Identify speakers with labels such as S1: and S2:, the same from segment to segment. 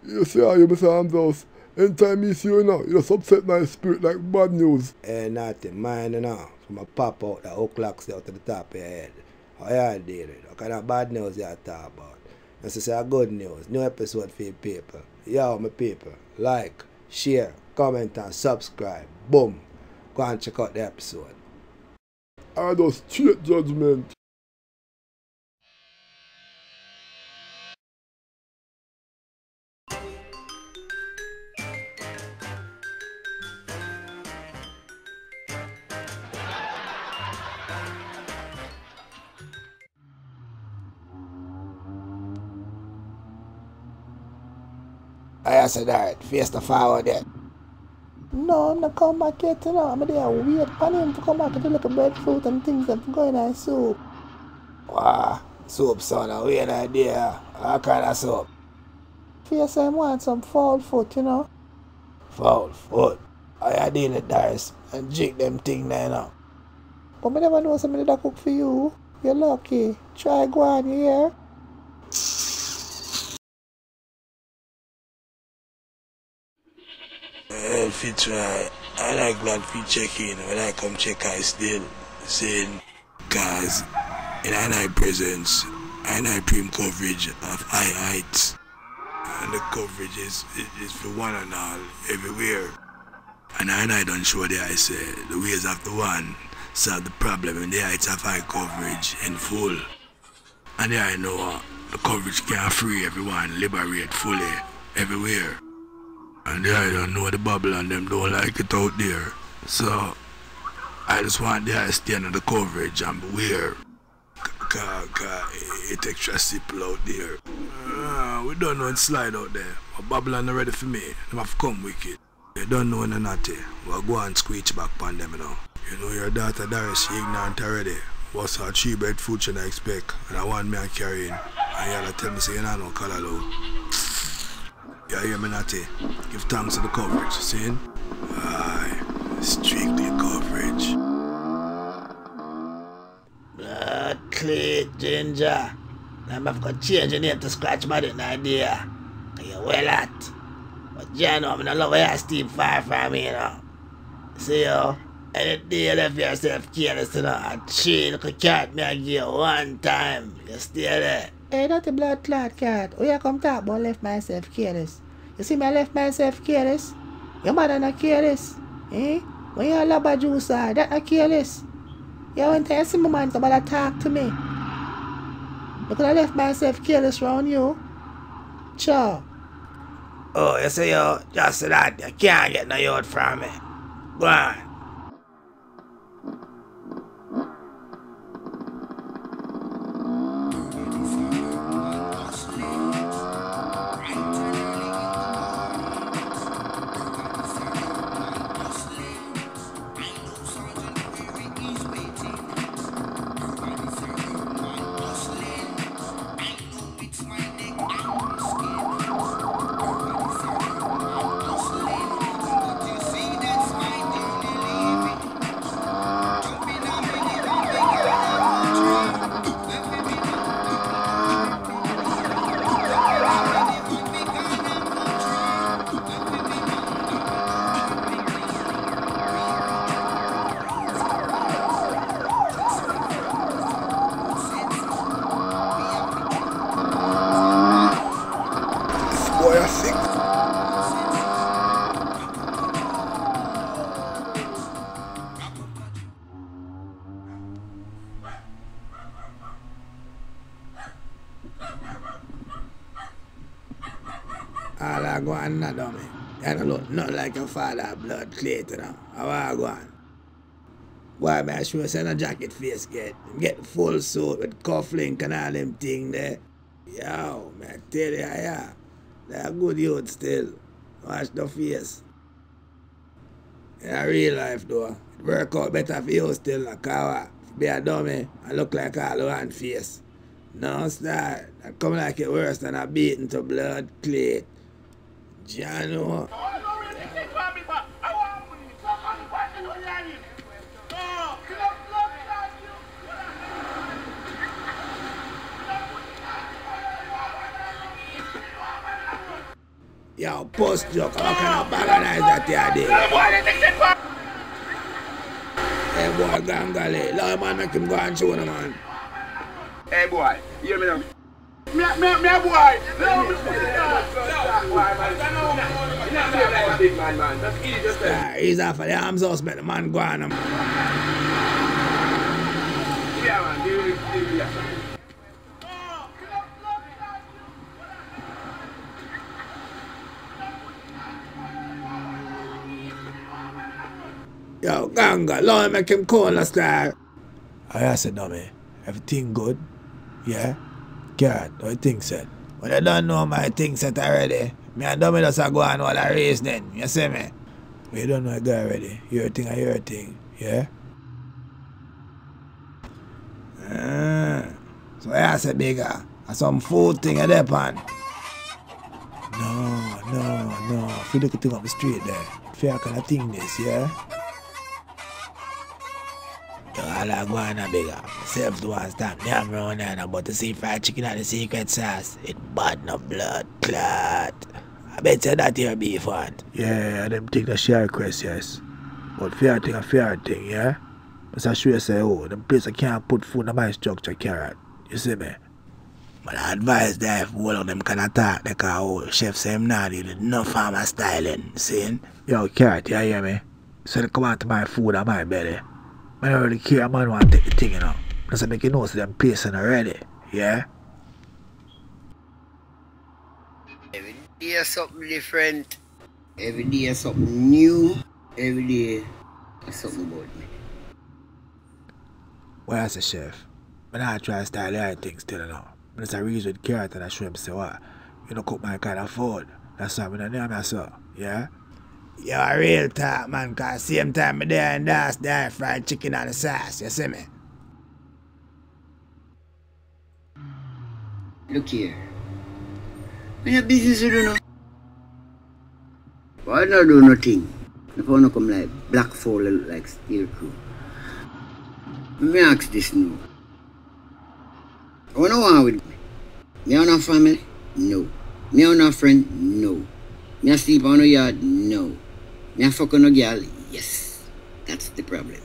S1: You see how you Mr. Hamzouse? Anytime you see you now, you just upset my spirit like bad news.
S2: Eh, nothing, mine you know. From a pop out the o'clocks out to the top of your head. How you deal with it? What kind of bad news you talk about? This is a good news. New episode for you people. Yo, my people. Like, share, comment and subscribe. Boom. Go and check out the episode.
S1: I just straight judgment.
S2: I said that. Face the forward there.
S3: No, I'm not come back yet, you know. I'm there wait for him to come back to look at breadfruit and things that go in our soup.
S2: Wow. Soup, son. A weird idea. What kind of soup?
S3: Face I want some foul foot, you know.
S2: Foul foot. How you deal with Darius? And jig them thing there now.
S3: But I never know somebody that cook for you. You're lucky. Try go on, you hear?
S4: If you try, I like glad for checking. When I come check, I still saying, guys, in I presence, I prim coverage of high heights. And the coverage is for one and all, everywhere. And I don't show the I say, the ways of the one solve the problem in the heights of high coverage in full. And I know the coverage can free everyone, liberate fully, everywhere. And I don't know the bubble and them don't like it out there. So I just want the eye stay under the coverage and beware. Cause it extra simple out there. We don't know it slide out there. But Babylon not ready for me. They have come wicked. They don't know no naughty. We'll go and squeeze back upon them now. You know your daughter Darius, she ignorant already. What's her 3 breadfruit should I expect? And I want me to carry in. And y'all tell me say you know no color though. You hear me, Natty? Give thanks to the coverage, see? Aye, strictly coverage.
S2: Blood click, Ginger. I'm have got change your name to Scratch Body, no idea. You're well at. But you know, I'm not love you Steve far from me, you know. See you? Any day you left yourself careless, you know, and she look a cat me and give you one time. You stay there.
S3: Hey, that's a blood clot cat. Oh, you come talk about left myself careless. You see me I left myself careless? Your mother not careless. Eh? When you love a juice, that not careless. You went to see my man to bother talk to me. Because I left myself careless around you. Sure.
S2: Oh, you say you just that you can't get no youth from me. Go on.
S1: Boy, I think.
S2: All I go on now, dummy. You don't look nothing like your father, blood clot, you know. How I go on? Why, man, sure send a jacket face get the full suit with cufflink and all them thing there. Yo, man, tell you, yeah. They're good youth still. Watch the face. In real life, though, it work out better for you still, like how be a dummy and look like all one face. No, star. That come like it worse than a beaten to blood clot. Jano. Yo, post joke, how can I organize that here? Hey boy, Gangali, let man make him go and show the man.
S5: Hey boy, hear me now. Me boy.
S2: He's off of the arms house, make the man go on him.
S5: Yeah man, give me.
S2: Yo, Ganga, Lord make him call us there.
S4: I said, dummy, everything good? Yeah? God, what you think, said?
S2: But I don't know my thing set already. Me and Dummy just go on all the race then, you see me?
S4: You don't know a guy already. Your thing, yeah?
S2: So I said, bigger, some food thing at that pan.
S4: No. If you look at thing on the street there, fair kind of thing this, yeah?
S2: All I go on a bigger. Self do one stop me I'm around here about to see fried chicken and the secret sauce. It bad no blood clot. I bet you that here beef one.
S4: Yeah, them take the share request, yes. But fair thing, yeah? But I sure say, oh, them place I can't put food in my structure carrot. You see me?
S2: But I advise that if one of them can attack, they can hold chef say him not need no farmer styling, see?
S4: Yo, carrot, you hear me? So they come out to my food and my belly. I don't really care, man want to take the thing, you know. Just make you know so them pacing already, yeah?
S6: Every day something different. Every day something new. Every day something about me.
S4: Well, as a chef, but I try to style the right things still, you know. But it's a reason with carrot and I shrimp, say what? You don't cook my kind of food. That's why I'm in the name of so, yeah?
S2: Yo, a real talk, man, cause same time me there and that's there fried chicken and the sauce, you see me?
S6: Look here. I have business to do now. But I don't do nothing. If I want to come like black fowl look like steel crew. Let me ask this now. What do you want with me? Me have no family? No. Me have no friend? No. Me sleep on no yard? No. Me fuck on no girl? Yes. That's the problem.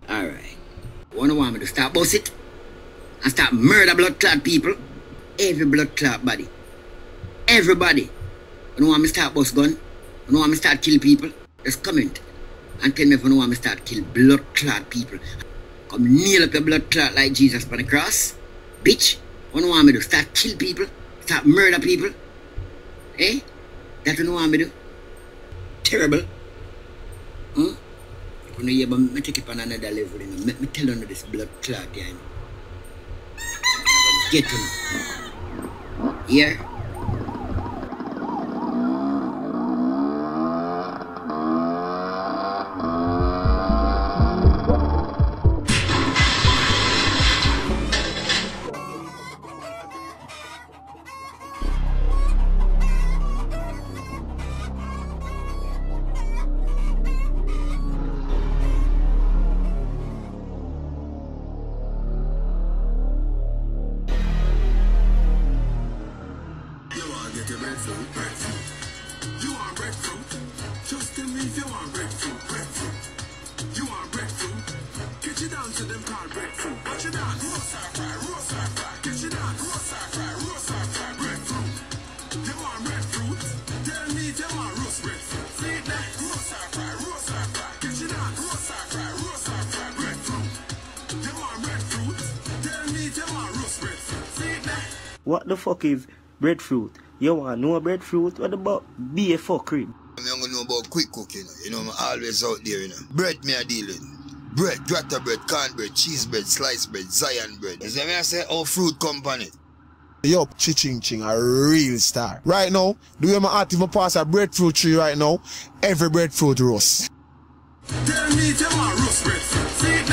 S6: Alright. What do you want me to start bust it? And start murder blood clot people? Every blood clot body. Everybody. You want me to start bust gun? You want me to start kill people? Just comment. And tell me if you want me to start kill blood clot people. Come kneel up your blood clot like Jesus on the cross. Bitch. What you want me to do? Start kill people? Start murder people? Eh? That you want me to do? Terrible. Huh? You know, yeah, but me take it on another level, you know. Me tell you this blood clot, yeah, you know. Get him. Here.
S7: What the fuck is breadfruit? You want to know breadfruit? What about be a fuckery?
S8: I'm gonna know about quick cooking, you know, I'm always out there, you know. Bread me a dealing. Bread, gratter bread, corn bread, cheese bread, sliced bread, Zion bread. Is that me I say, oh, fruit company?
S9: Yo, Ching Ching, a real star. Right now, the way my heart even pass a breadfruit tree right now, every breadfruit roast.
S8: Tell me, tell my roast breadfruit. See